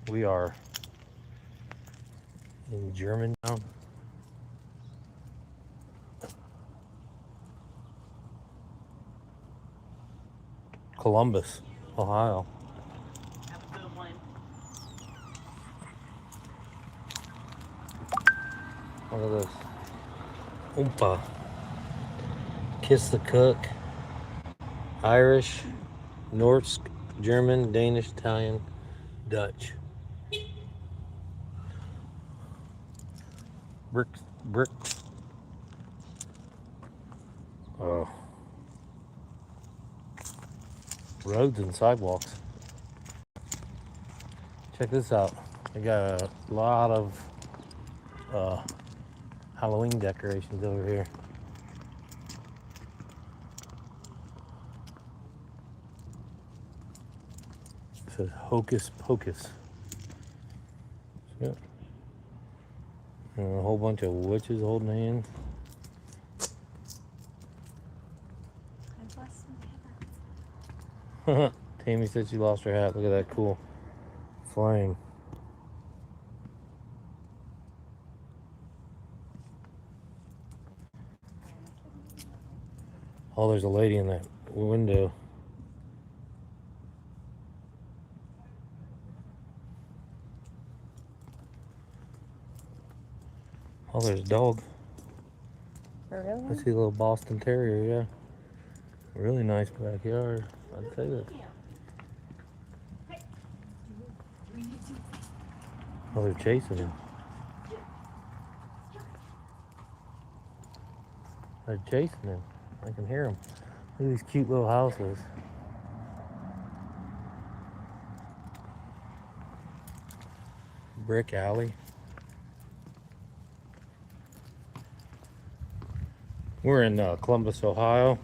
We are in Germantown, Columbus, Ohio. Have a good one. Look at this. Oompa. Kiss the Cook. Irish, Norse, German, Danish, Italian, Dutch. Brick. Oh. Roads and sidewalks. Check this out. They got a lot of Halloween decorations over here. It says Hocus Pocus. Yep. And a whole bunch of witches holding hands. Tammy said she lost her hat. Look at that cool flame. Oh, there's a lady in that window. Oh, there's a dog. For real? I see a little Boston Terrier, yeah. Really nice backyard. I'd say that. Oh, they're chasing him. They're chasing him. I can hear them. Look at these cute little houses. Brick alley. We're in Columbus, Ohio.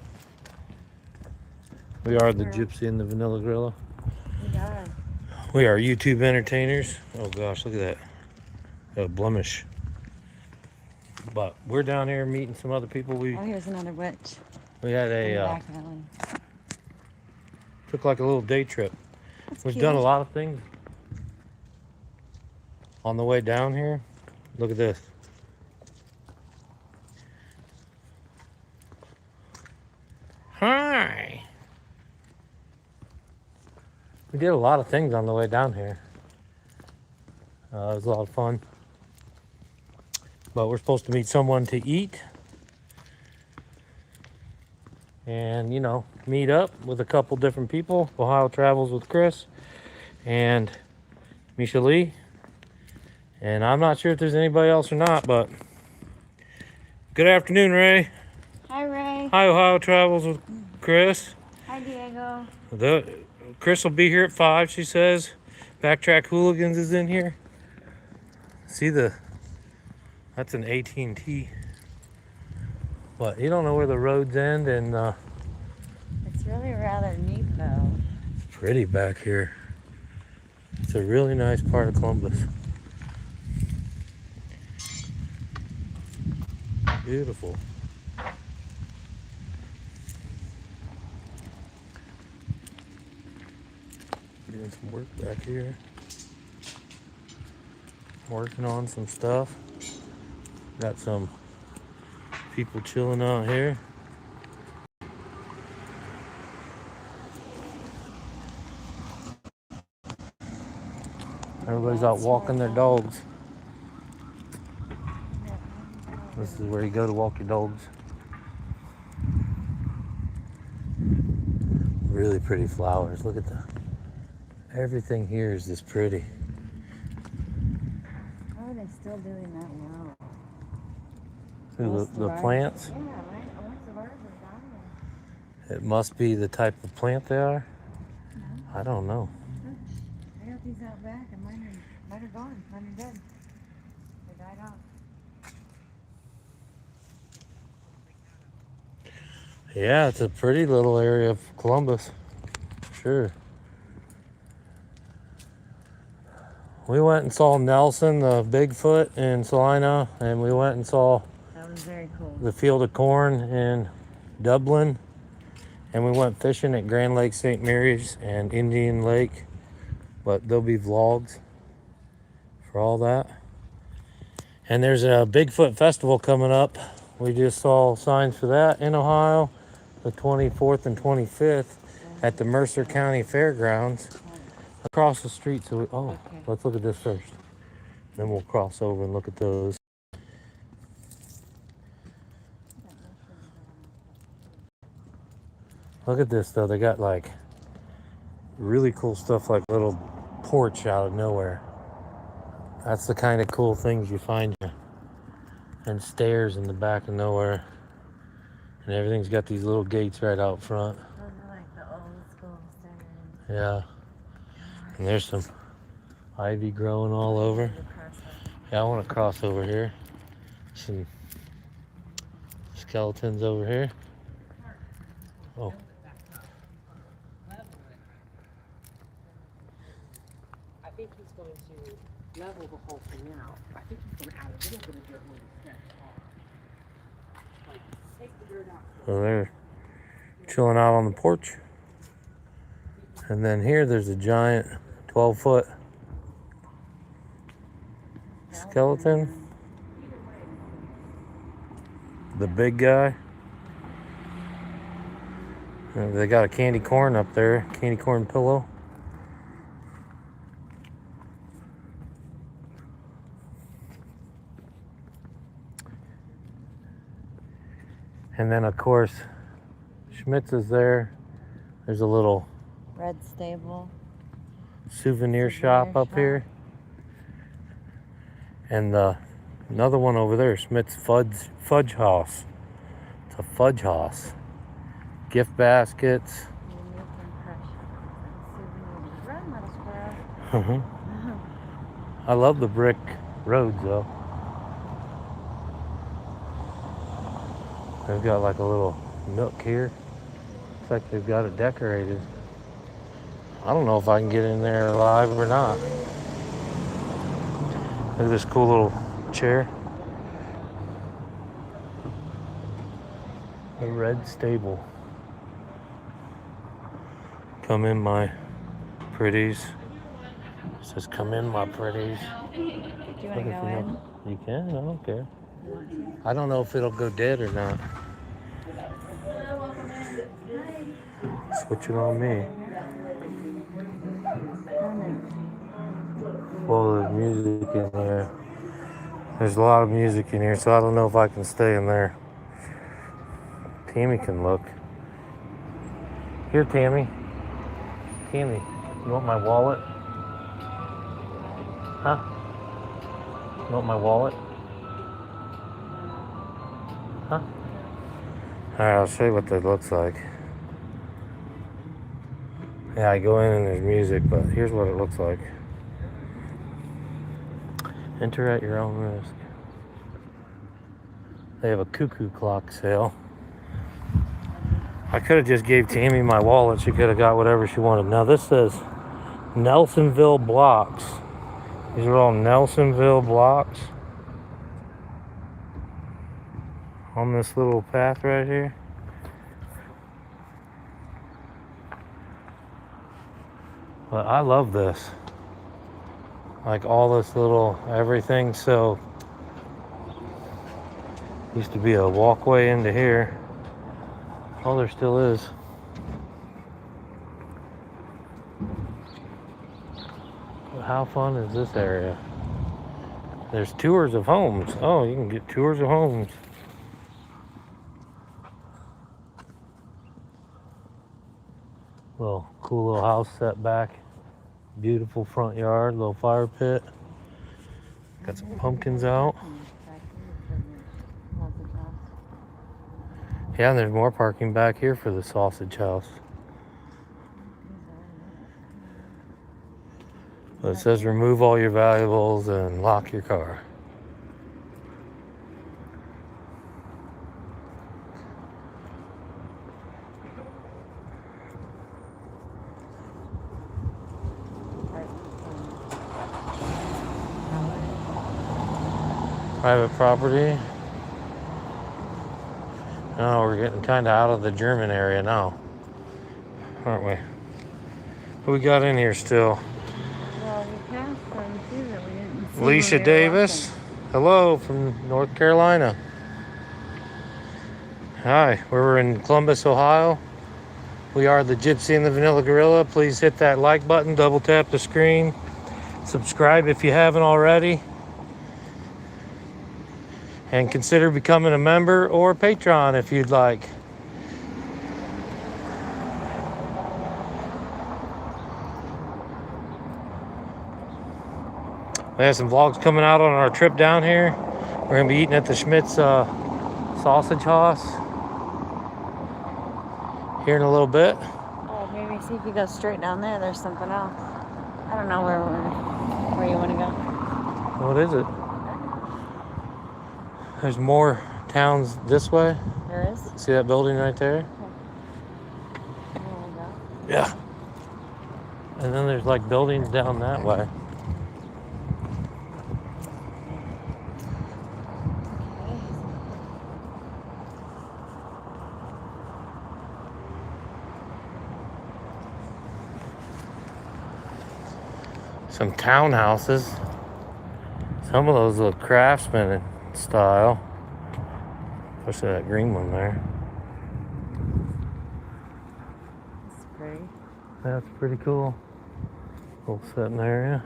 We are the Gypsy and the Vanilla Gorilla. We are YouTube entertainers. Oh gosh, look at that. A blemish. But we're down here meeting some other people. Oh, here's another witch. We had took like a little day trip. We've done a lot of things on the way down here. Look at this. Hi. We did a lot of things on the way down here. It was a lot of fun. But we're supposed to meet someone to eat. And, you know, meet up with a couple different people. Ohio Travels with Chris and Misha Lee. And I'm not sure if there's anybody else or not, but good afternoon, Ray. Hi, Ray. Hi, Ohio Travels with Chris. Hi, Diego. Chris will be here at 5, she says. Backtrack Hooligans is in here. See that's an AT&T. But you don't know where the roads end, and it's really rather neat, though. It's pretty back here. It's a really nice part of Columbus. Beautiful. Doing some work back here. Working on some stuff. Got some people chilling out here. Everybody's out walking their dogs. This is where you go to walk your dogs. Really pretty flowers. Look at everything here is just pretty. How are they still doing that well? The plants? Yeah, right. Most of ours are dying. It must be the type of plant they are. No. I don't know. I got these out back, and mine are gone. Mine are dead. They died out. Yeah, it's a pretty little area of Columbus. Sure. We went and saw Nelson, the Bigfoot in Salina, and we went and saw that was very cool. The Field of Corn in Dublin, and we went fishing at Grand Lake St. Mary's and Indian Lake, but there'll be vlogs. for all that. And there's a Bigfoot festival coming up. We just saw signs for that in Ohio, the 24th and 25th at the Mercer County Fairgrounds across the street. So, let's look at this first. Then we'll cross over and look at those. Look at this though. They got like really cool stuff, like little porch out of nowhere. That's the kind of cool things you find. And stairs in the back of nowhere. And everything's got these little gates right out front. Those are like the old school stairs. Yeah. And there's some ivy growing all over. Yeah, I want to cross over here. Some skeletons over here. Oh. I think he's going to level the whole thing out. I think he's going to add a little bit of dirt where the steps are. Like, take the dirt out. So they're chilling out on the porch. And then here there's a giant 12-foot skeleton. The big guy. And they got a candy corn up there, candy corn pillow. And then of course, Schmitz is there. There's a little Red stable. souvenir shop up here. And another one over there, Schmitz Fudge House. It's a fudge house. Gift baskets. Unique impressions and souvenirs. Run, little squirrel. I love the brick roads though. They've got like a little nook here. Looks like they've got it decorated. I don't know if I can get in there alive or not. Look at this cool little chair. A red stable. Come in, my pretties. It says, come in, my pretties. Do you want to go in? You can, I don't care. I don't know if it'll go dead or not. Switch it on me. Well, there's music in there. There's a lot of music in here, so I don't know if I can stay in there. Tammy can look. Here, Tammy. Tammy, you want my wallet? Huh? You want my wallet? Huh? Alright, I'll show you what that looks like. Yeah, I go in and there's music, but here's what it looks like. Enter at your own risk. They have a cuckoo clock sale. I could have just gave Tammy my wallet. She could have got whatever she wanted. Now this says Nelsonville blocks. These are all Nelsonville blocks. On this little path right here. But I love this. Like all this little everything. So used to be a walkway into here. Oh, there still is. But how fun is this area? There's tours of homes. Oh, you can get tours of homes. Little cool little house set back. Beautiful front yard, little fire pit. Got some pumpkins out. Yeah, and there's more parking back here for the sausage house. But it says remove all your valuables and lock your car. Private property. Oh, we're getting kind of out of the German area now, aren't we? What we got in here still? Well, we passed some too that we didn't see. Alicia we were Davis. watching. Hello from North Carolina. Hi, we're in Columbus, Ohio. We are the Gypsy and the Vanilla Gorilla. Please hit that like button, double tap the screen. Subscribe if you haven't already. And consider becoming a member or a patron if you'd like. We have some vlogs coming out on our trip down here. We're gonna be eating at the Schmidt's sausage house here in a little bit. Oh, maybe see if you go straight down there. There's something else. I don't know where you want to go. What is it? There's more towns this way. There is. See that building right there? There we go. Yeah. And then there's like buildings down that way. Some townhouses. Some of those look craftsman style. Especially that green one there. It's pretty. That's pretty cool. Little sitting area.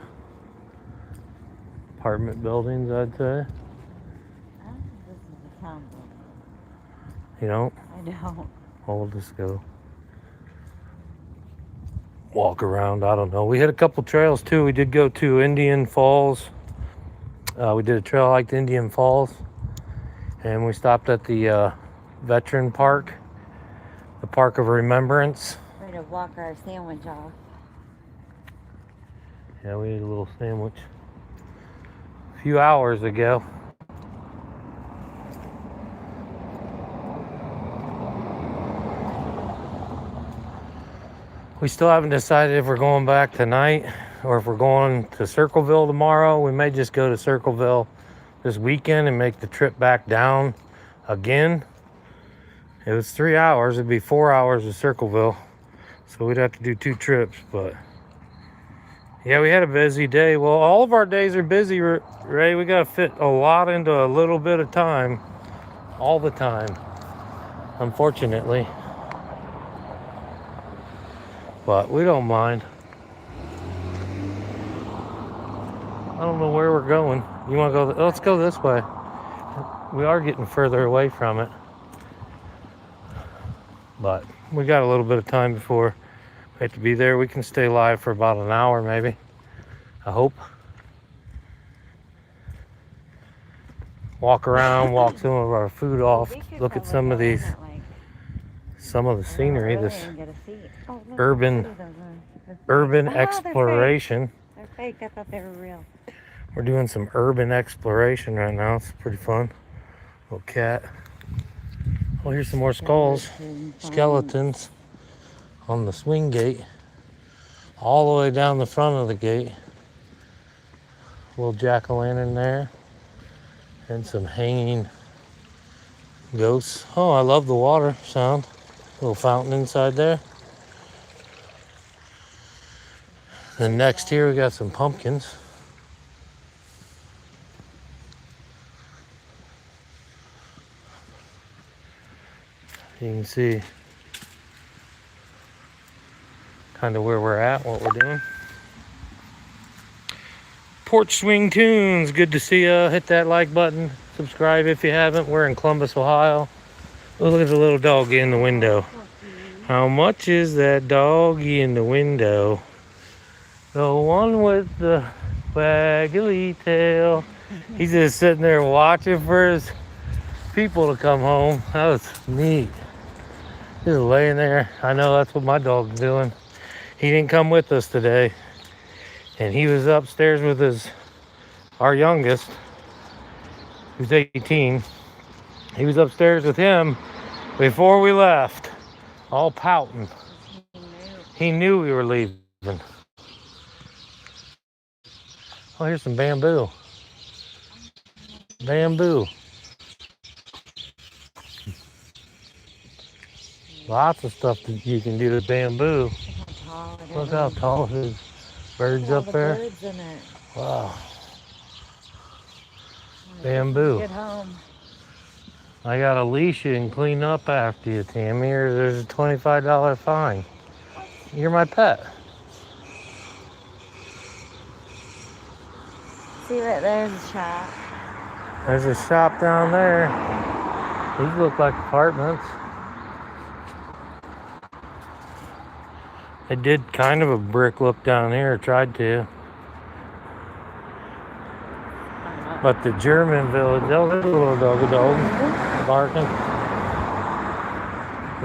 Apartment buildings, I'd say. I don't think this is a town building. You don't? I don't. We'll just go walk around. I don't know. We hit a couple trails too. We did go to Indian Falls. We did a trail like the Indian Falls. And we stopped at the Veteran Park. The Park of Remembrance. We're going to walk our sandwich off. Yeah, we ate a little sandwich a few hours ago. We still haven't decided if we're going back tonight or if we're going to Circleville tomorrow. We may just go to Circleville this weekend and make the trip back down again. It was 3 hours. It'd be 4 hours to Circleville. So we'd have to do 2 trips, but yeah, we had a busy day. Well, all of our days are busy, Ray. We got to fit a lot into a little bit of time all the time, unfortunately. But we don't mind. I don't know where we're going. You want to go? Let's go this way. We are getting further away from it. But we got a little bit of time before we have to be there. We can stay live for about an hour, maybe. I hope. Walk around, walk some of our food off. Look at some of these, some of the scenery. This urban exploration. They're fake. I thought they were real. We're doing some urban exploration right now. It's pretty fun. Little cat. Oh, here's some more skulls, skeletons on the swing gate, all the way down the front of the gate. Little jack-o'-lantern there, and some hanging ghosts. Oh, I love the water sound. Little fountain inside there. Then next here we got some pumpkins. You can see kind of where we're at, what we're doing. Porch Swing Tunes, good to see ya. Hit that like button. Subscribe if you haven't. We're in Columbus, Ohio. Oh, look at the little doggy in the window. How much is that doggy in the window? The one with the waggly tail. He's just sitting there watching for his people to come home. That was neat. Just laying there. I know that's what my dog's doing. He didn't come with us today. And he was upstairs with our youngest, who's 18. He was upstairs with him before we left, all pouting. He knew we were leaving. Oh, here's some bamboo. Bamboo. Lots of stuff that you can do with bamboo. Look how tall it is. Birds up there. Birds in it. Wow. Bamboo. Get home. I gotta leash you and clean up after you, Tammy, or there's a $25 fine. You're my pet. See that there's a shop. There's a shop down there. These look like apartments. It did kind of a brick look down here, or tried to. But the German village, oh, there's a little doggy dog barking.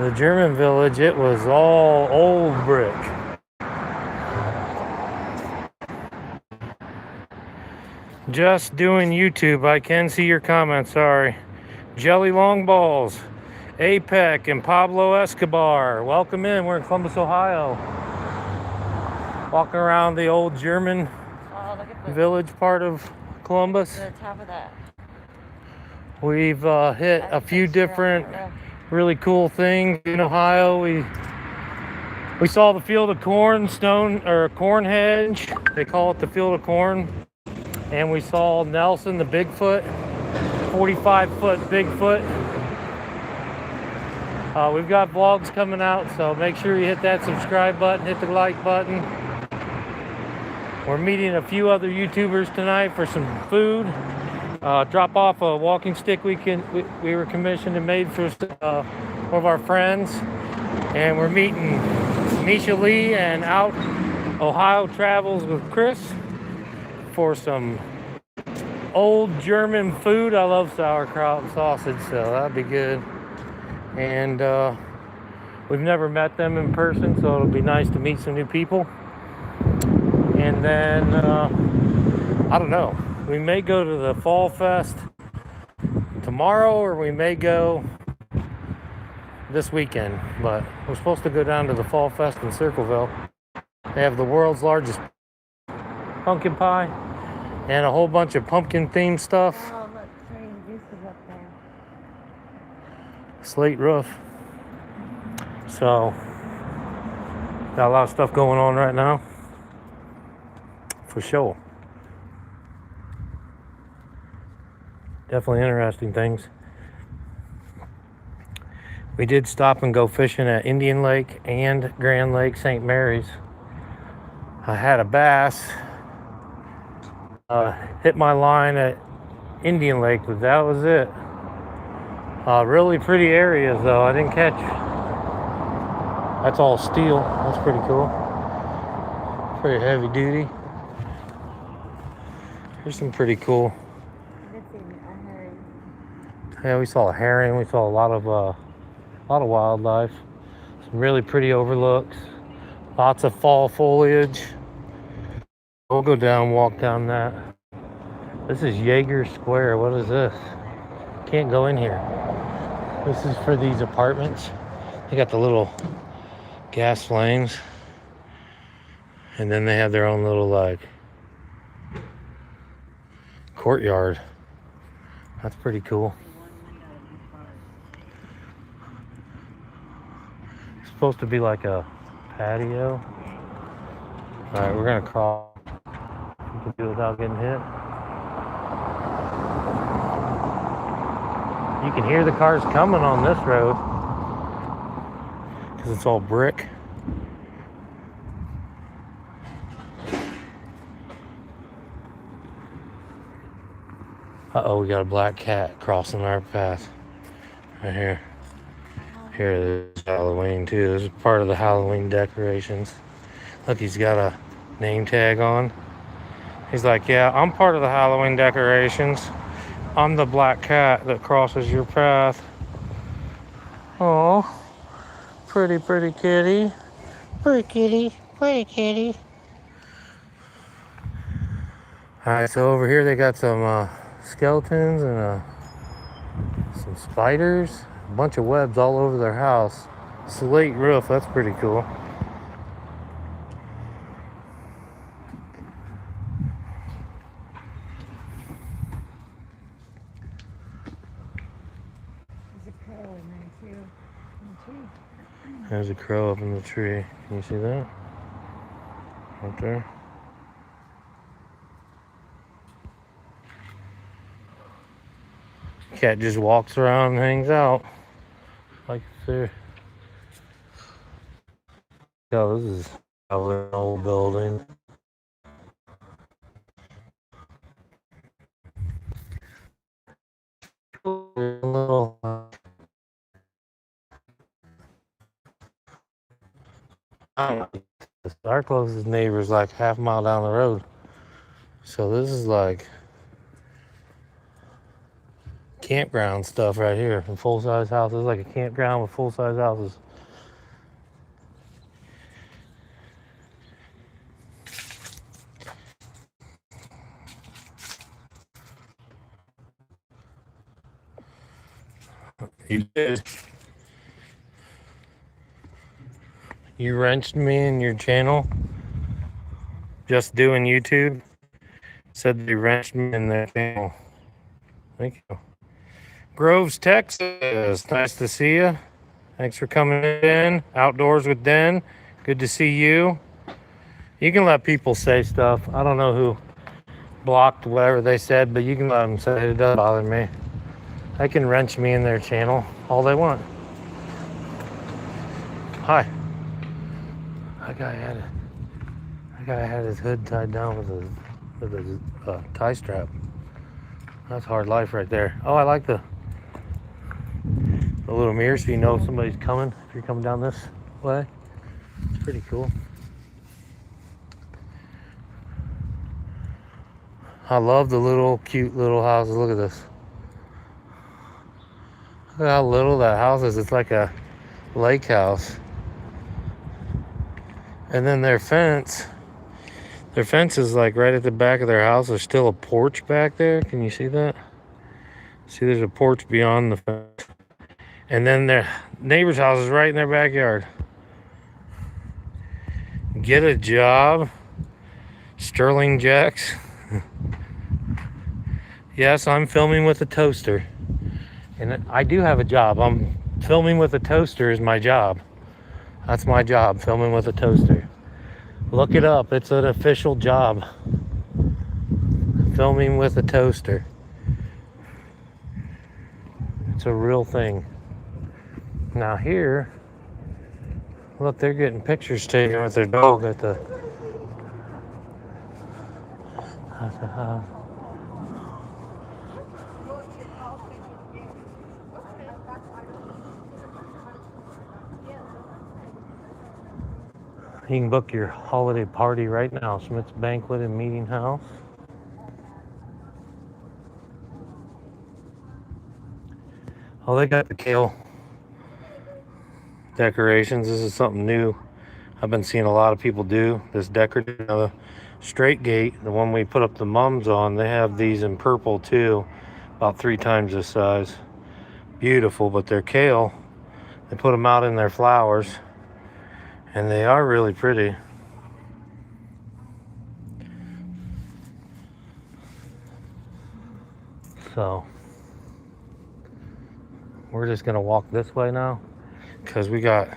The German village, it was all old brick. Just doing YouTube. I can see your comments, sorry. Jelly Long Balls, APEC, and Pablo Escobar. Welcome in. We're in Columbus, Ohio. Walking around the old German Oh, look at the village part of Columbus. top of that. We've hit a few different really cool things in Ohio. We saw the field of corn, corn hedge. They call it the field of corn. And we saw Nelson, the Bigfoot, 45-foot Bigfoot. We've got vlogs coming out, so make sure you hit that subscribe button, hit the like button. We're meeting a few other YouTubers tonight for some food. Drop off a walking stick we were commissioned and made for one of our friends. And we're meeting Misha Lee and Out Ohio Travels with Chris for some old German food. I love sauerkraut and sausage, so that'd be good. And we've never met them in person, so it'll be nice to meet some new people. And then, I don't know, we may go to the Fall Fest tomorrow, or we may go this weekend, but we're supposed to go down to the Fall Fest in Circleville. They have the world's largest pumpkin pie and a whole bunch of pumpkin themed stuff. Oh, look, Train Juice is up there. Slate roof. So, got a lot of stuff going on right now. For sure. Definitely interesting things. We did stop and go fishing at Indian Lake and Grand Lake St. Mary's. I had a bass hit my line at Indian Lake, but that was it. Really pretty areas though. I didn't catch. That's all steel. That's pretty cool. Pretty heavy duty. Here's some pretty cool. Yeah, we saw a herring. We saw a lot of wildlife. Some really pretty overlooks. Lots of fall foliage. We'll go down, walk down that. This is Jaeger Square. What is this? Can't go in here. This is for these apartments. They got the little gas flames. And then they have their own little courtyard. That's pretty cool. It's supposed to be like a patio. Alright, we're gonna cross. We can do it without getting hit. You can hear the cars coming on this road because it's all brick. Uh-oh, we got a black cat crossing our path. Right here. Here, there's Halloween too. This is part of the Halloween decorations. Look, he's got a name tag on. He's like, yeah, I'm part of the Halloween decorations. I'm the black cat that crosses your path. Oh, pretty kitty. Pretty kitty, pretty kitty. Alright, so over here they got some skeletons and some spiders. A bunch of webs all over their house. Slate roof, that's pretty cool. There's a crow up in the tree. Can you see that? Right there. Cat just walks around and hangs out. Like there. Oh, this is probably an old building. Little, I don't know. Our closest neighbor is like half a mile down the road. So this is like campground stuff right here. And full-size houses, like a campground with full-size houses. You did. You wrenched me in your channel. Just doing YouTube. Said they wrenched me in their channel. Thank you. Groves, Texas. Nice to see you. Thanks for coming in. Outdoors with Den. Good to see you. You can let people say stuff. I don't know who blocked whatever they said, but you can let them say it. It doesn't bother me. They can wrench me in their channel all they want. Hi. That guy had his hood tied down with a tie strap. That's hard life right there. Oh, I like the little mirror so you know if somebody's coming, if you're coming down this way. It's pretty cool. I love the little cute little houses. Look at this. Look at how little that house is. It's like a lake house. And then their fence is like right at the back of their house. There's still a porch back there. Can you see that? See, there's a porch beyond the fence. And then their neighbor's house is right in their backyard. Get a job. Sterling Jacks. Yes, I'm filming with a toaster. And I do have a job. I'm filming with a toaster is my job. That's my job, filming with a toaster. Look it up. It's an official job. Filming with a toaster. It's a real thing. Now here, look, they're getting pictures taken with their dog at the house. You can book your holiday party right now. Smith's Banquet and Meeting House. Oh, they got the kale decorations. This is something new. I've been seeing a lot of people do this decorative straight gate. The one we put up the mums on, they have these in purple too, about 3 times this size. Beautiful, but they're kale. They put them out in their flowers, and they are really pretty. So we're just gonna walk this way now because we got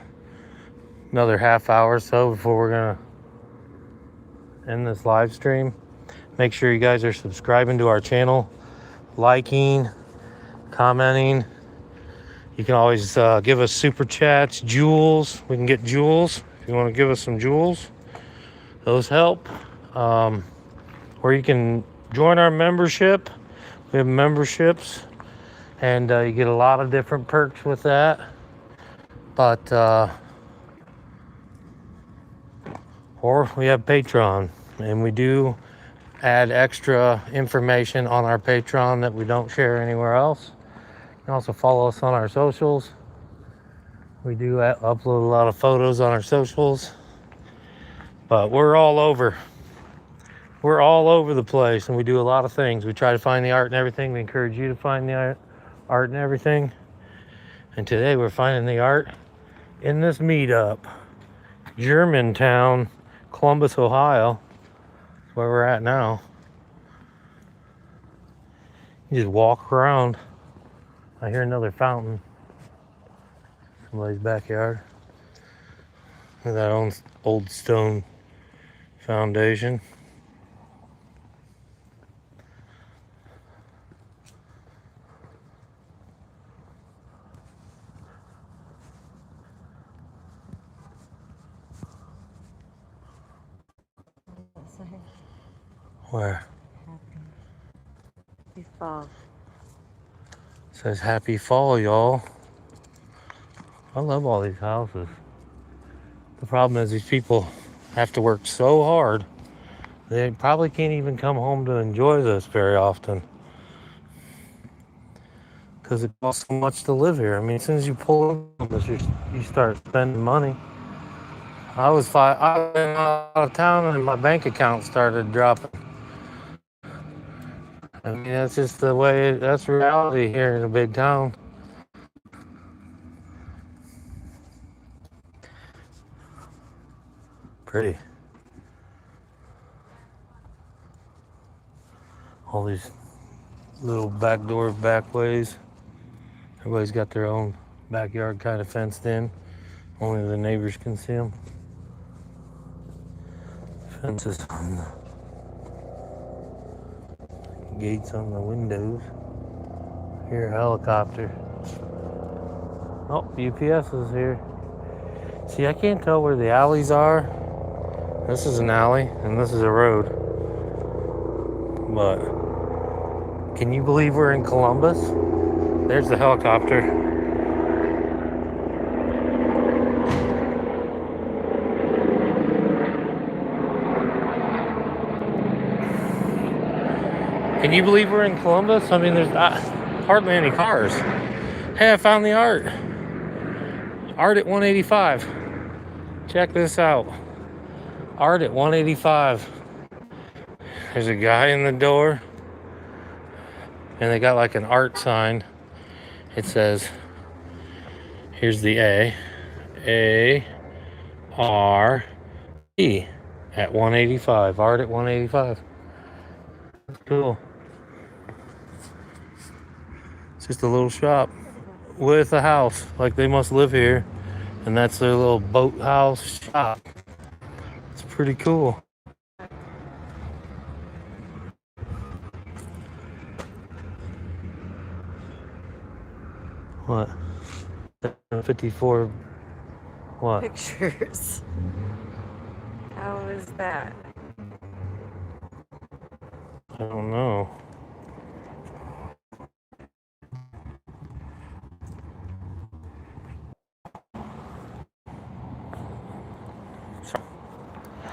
another half hour or so before we're gonna end this live stream. Make sure you guys are subscribing to our channel, liking, commenting. You can always give us super chats, jewels. We can get jewels if you want to give us some jewels. Those help. Or you can join our membership. We have memberships, and you get a lot of different perks with that. But or we have Patron, and we do add extra information on our Patreon that we don't share anywhere else. You can also follow us on our socials. We do upload a lot of photos on our socials, but we're all over. We're all over the place, and we do a lot of things. We try to find the art and everything. We encourage you to find the art and everything. And today we're finding the art in this meetup. Germantown, Columbus, Ohio. That's where we're at now. You just walk around. I hear another fountain. Somebody's backyard. Look at that old stone foundation. say? Where? Happy fall. It says happy fall, y'all. I love all these houses. The problem is these people have to work so hard, they probably can't even come home to enjoy this very often. Because it costs so much to live here. I mean, as soon as you pull in, you start spending money. I was out of town and my bank account started dropping. I mean, that's just the way, that's reality here in a big town. Pretty. All these little back doors, back ways. Everybody's got their own backyard kind of fenced in. Only the neighbors can see them. Fences on the gates on the windows. Here, a helicopter. Oh, UPS is here. See, I can't tell where the alleys are. This is an alley and this is a road. But can you believe we're in Columbus? There's the helicopter. Can you believe we're in Columbus? I mean, there's hardly any cars. Hey, I found the art. Art at 185. Check this out. Art at 185. There's a guy in the door. And they got like an art sign. It says, here's the A-R-E at 185. Art at 185. That's cool. It's just a little shop with a house. Like they must live here. And that's their little boathouse shop. It's pretty cool. What? 54. What? Pictures. How is that? I don't know.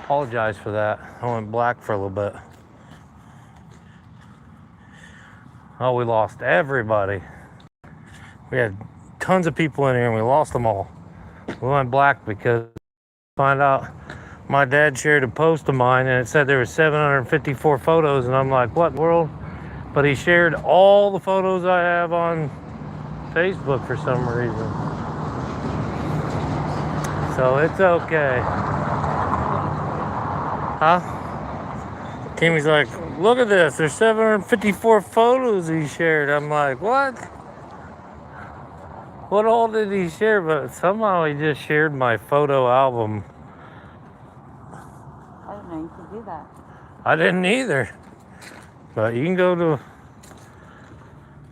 Apologize for that. I went black for a little bit. Oh, we lost everybody. We had tons of people in here and we lost them all. We went black because find out my dad shared a post of mine and it said there were 754 photos and I'm like, what world? But he shared all the photos I have on Facebook for some reason. So it's okay. Huh? Kimmy's like, look at this. There's 754 photos he shared. I'm like, what? What all did he share? But somehow he just shared my photo album. I didn't know you could do that. I didn't either. But you can go to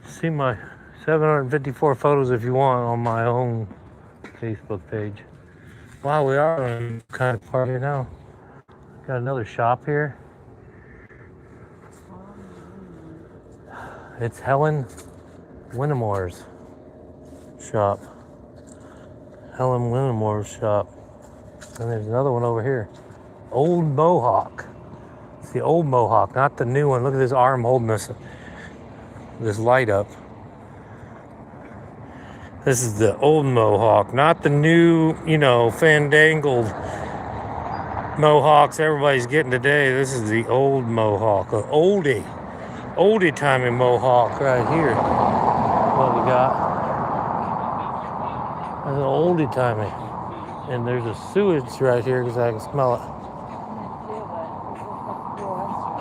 see my 754 photos if you want on my own Facebook page. Wow, we are in kind of part here now. Got another shop here. It's Helen Winnemore's shop. Helen Winnemore's shop. And there's another one over here. Old Mohawk. It's the old Mohawk, not the new one. Look at this arm holding this light up. This is the old Mohawk, not the new, fandangled Mohawks everybody's getting today. This is the old Mohawk, an oldie timey Mohawk right here. What we got? That's an oldie timey. And there's a sewage right here because I can smell it.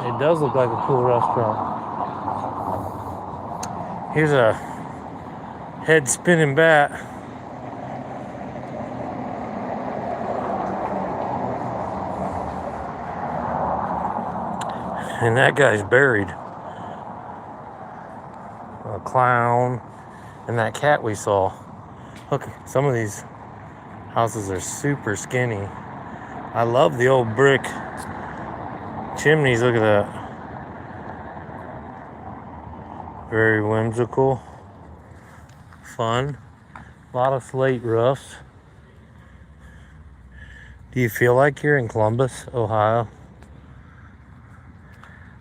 It does look like a cool restaurant. Here's a head spinning bat. And that guy's buried. A clown. And that cat we saw. Look, some of these houses are super skinny. I love the old brick chimneys, look at that. Very whimsical. Fun. A lot of slate roofs. Do you feel like you're in Columbus, Ohio?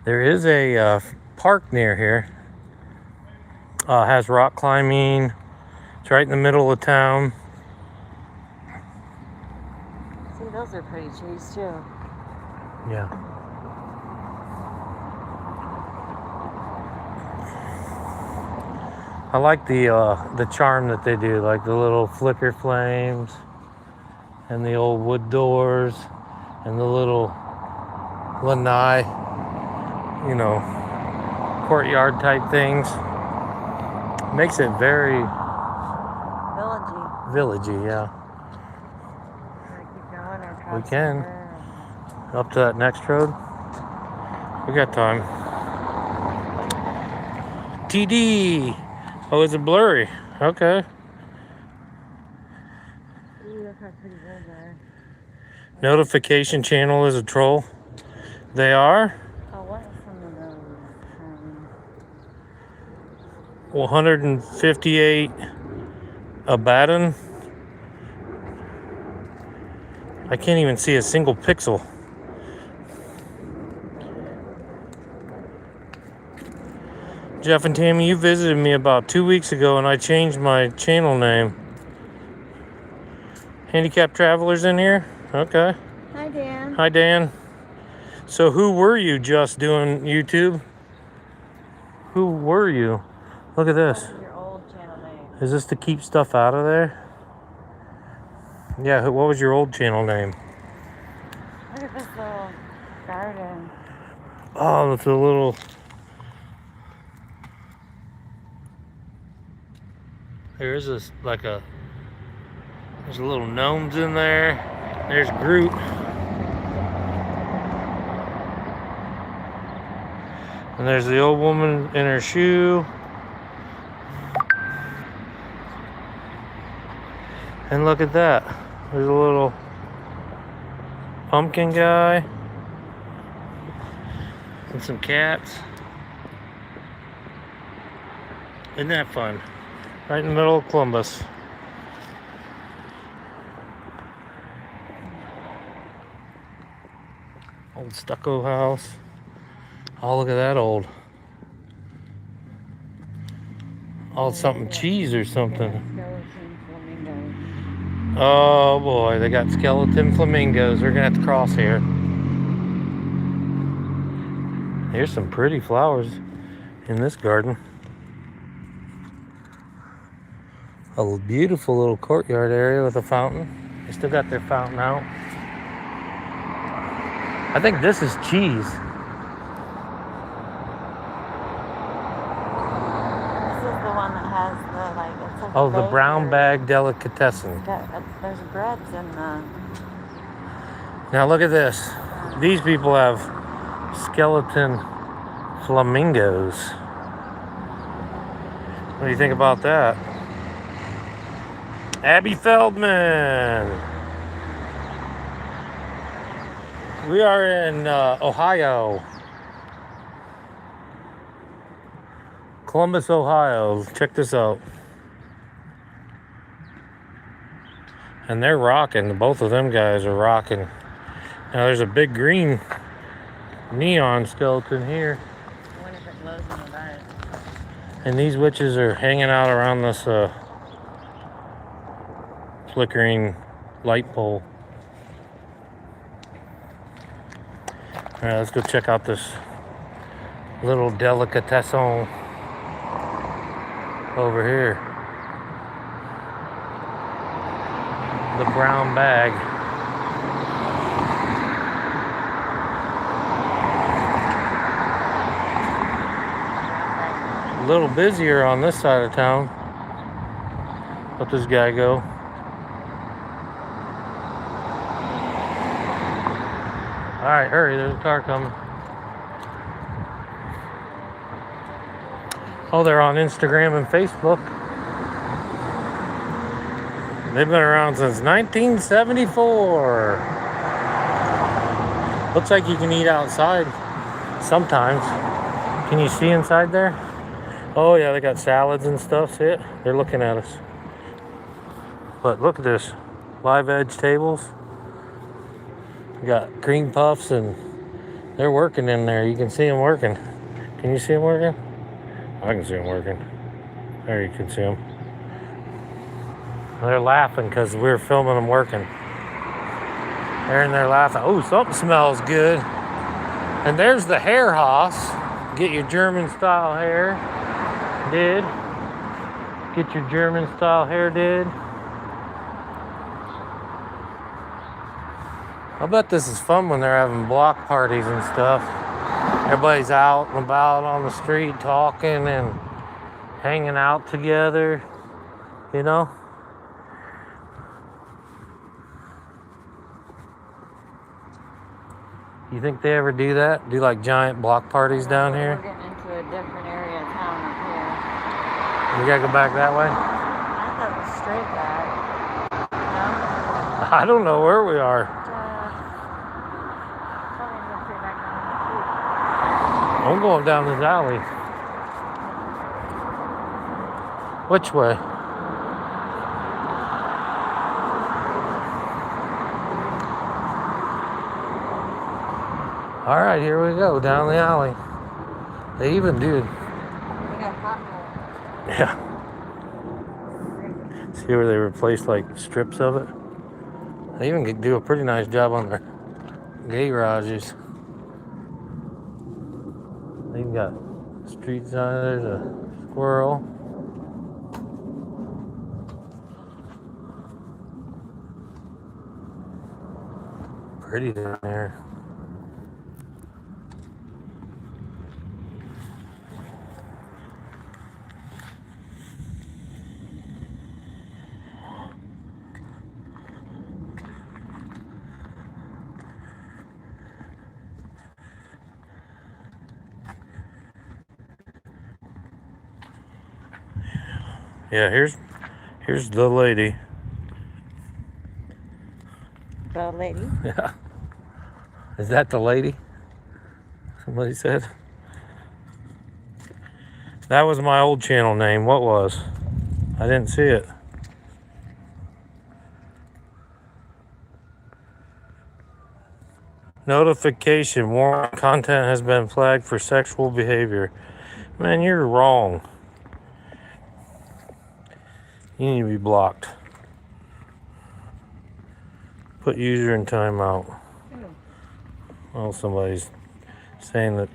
There is a park near here. Has rock climbing. It's right in the middle of town. See, those are pretty trees too. Yeah. I like the charm that they do, like the little flicker flames and the old wood doors and the little lanai, courtyard type things. Makes it very villagey, yeah. Keep going or We cross can. over? Up to that next road. We got time. TD. Oh, is it blurry? Okay. Ooh, look how pretty those are. Notification channel is a troll. They are. Oh, what are some of those? 158 Abaddon. I can't even see a single pixel. Jeff and Tammy, you visited me about 2 weeks ago and I changed my channel name. Handicapped Travelers in here? Okay. Hi, Dan. Hi, Dan. So who were you just doing YouTube? Who were you? Look at this. What's your old channel name? Is this to keep stuff out of there? Yeah, what was your old channel name? Look at this little garden. Oh, that's a little... There is this, there's little gnomes in there. There's Groot. And there's the old woman in her shoe. And look at that. There's a little pumpkin guy. And some cats. Isn't that fun? Right in the middle of Columbus. Old stucco house. Oh, look at that old. Oh, something cheese or something. Skeleton flamingos. Oh boy, they got skeleton flamingos. We're gonna have to cross here. Here's some pretty flowers in this garden. A beautiful little courtyard area with a fountain. They still got their fountain out. I think this is cheese. This is the one that has the, it's like Oh, the bakery. brown bag delicatessen. There's breads in the... Now look at this. These people have skeleton flamingos. What do you think about that? Abby Feldman. We are in Ohio. Columbus, Ohio. Check this out. And they're rocking. Both of them guys are rocking. Now there's a big green neon skeleton here. I wonder if it glows in the dark. And these witches are hanging out around this flickering light pole. All right, let's go check out this little delicatessen over here. The brown bag. A little busier on this side of town. Let this guy go. All right, hurry, there's a car coming. Oh, they're on Instagram and Facebook. They've been around since 1974. Looks like you can eat outside sometimes. Can you see inside there? Oh yeah, they got salads and stuff. See it? They're looking at us. But look at this. Live edge tables. We got cream puffs and they're working in there. You can see them working. Can you see them working? I can see them working. There you can see them. They're laughing because we're filming them working. They're in there laughing. Oh, something smells good. And there's the hair house. Get your German style hair did. Get your German style hair did. I bet this is fun when they're having block parties and stuff. Everybody's out and about on the street talking and hanging out together, you know? You think they ever do that? Do like giant block parties down here? We're getting into a different area of town up here. We gotta go back that way? I thought it was straight back. No? I don't know where we are. Probably go straight back down the street. I'm going down this alley. Which way? All right, here we go, down the alley. They even do. We got hot roll. Yeah. See where they replaced like strips of it? They even do a pretty nice job on their gay garages. They even got street sign. There's a squirrel. Pretty down there. Yeah, here's the lady. The lady. Yeah. Is that the lady? Somebody said. That was my old channel name. What was? I didn't see it. Notification. Warning. Content has been flagged for sexual behavior. Man, you're wrong. You need to be blocked. Put user in timeout. Well, somebody's saying that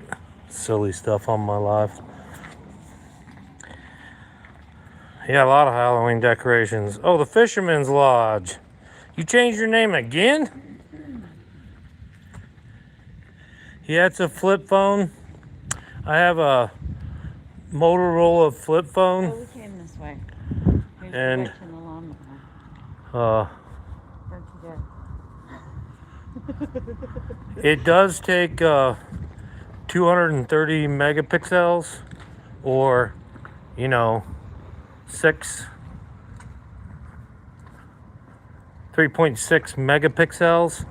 silly stuff on my live. Yeah, a lot of Halloween decorations. Oh, the Fisherman's Lodge. You changed your name again? Yeah, it's a flip phone. I have a Motorola flip phone. Oh, we came this way. Here's And, the ditch and the lawnmower. Weren't you good? It does take 230 megapixels or, 3.6 megapixels.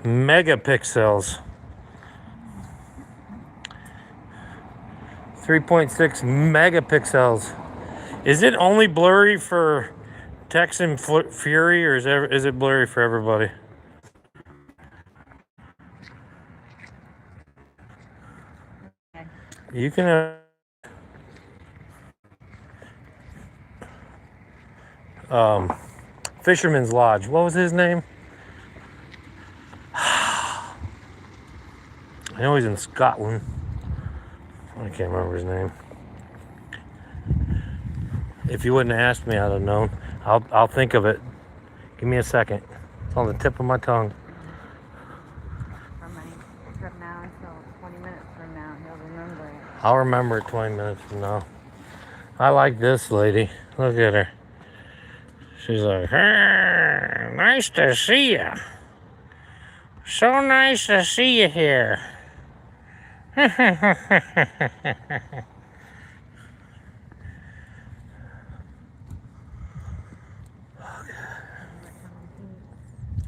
Megapixels. 3.6 megapixels. Is it only blurry for Texan Fury, or is it blurry for everybody? You can Fisherman's Lodge. What was his name? I know he's in Scotland. I can't remember his name. If you wouldn't have asked me, I'd have known. I'll think of it. Give me a second. It's on the tip of my tongue. From now until 20 minutes from now, he'll remember it. I'll remember it 20 minutes from now. I like this lady. Look at her. She's like, hey, nice to see you. So nice to see you here.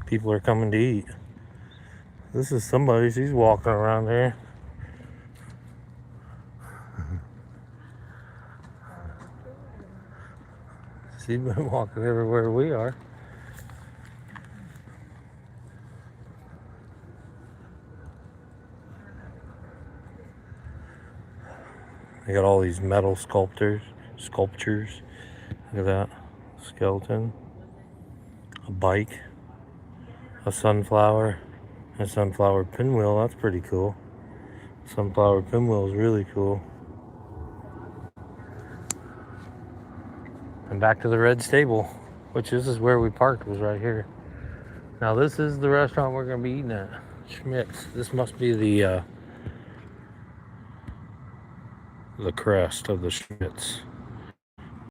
People are coming to eat. This is somebody's. He's walking around here. She's been walking everywhere we are. They got all these metal sculptures. Look at that. Skeleton. A bike. A sunflower. A sunflower pinwheel. That's pretty cool. Sunflower pinwheel is really cool. And back to the red stable, which this is where we parked, was right here. Now this is the restaurant we're gonna be eating at. Schmidt's. This must be the crest of the Schmidt's.